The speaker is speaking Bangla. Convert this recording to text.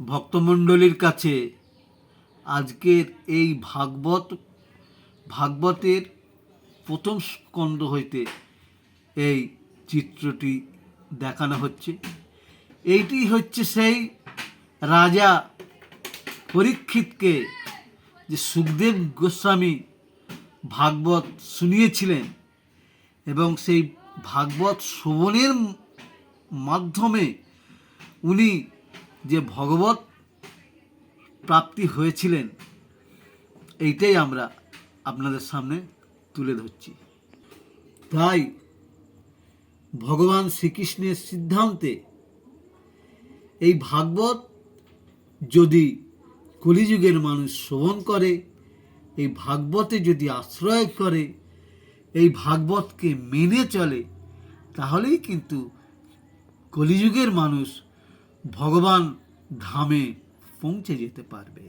ভক্তমণ্ডলীর কাছে আজকের এই ভাগবতের প্রথম স্কন্ধ হইতে এই চিত্রটি দেখানো হচ্ছে। এইটি হচ্ছে সেই রাজা পরীক্ষিতকে যে সুখদেব গোস্বামী ভাগবত শুনিয়েছিলেন এবং সেই ভাগবত শ্রবণের মাধ্যমে উনি যে ভগবত প্রাপ্তি হয়েছিলেন, এইটাই আমরা আপনাদের সামনে তুলে ধরছি। তাই ভগবান শ্রীকৃষ্ণের সিদ্ধান্তে এই ভাগবত যদি কলিযুগের মানুষ শ্রবণ করে, এই ভাগবতে যদি আশ্রয় করে, এই ভাগবতকে মেনে চলে, তাহলেই কিন্তু কলিযুগের মানুষ ভগবান ধামে পৌঁছে যেতে পারবে।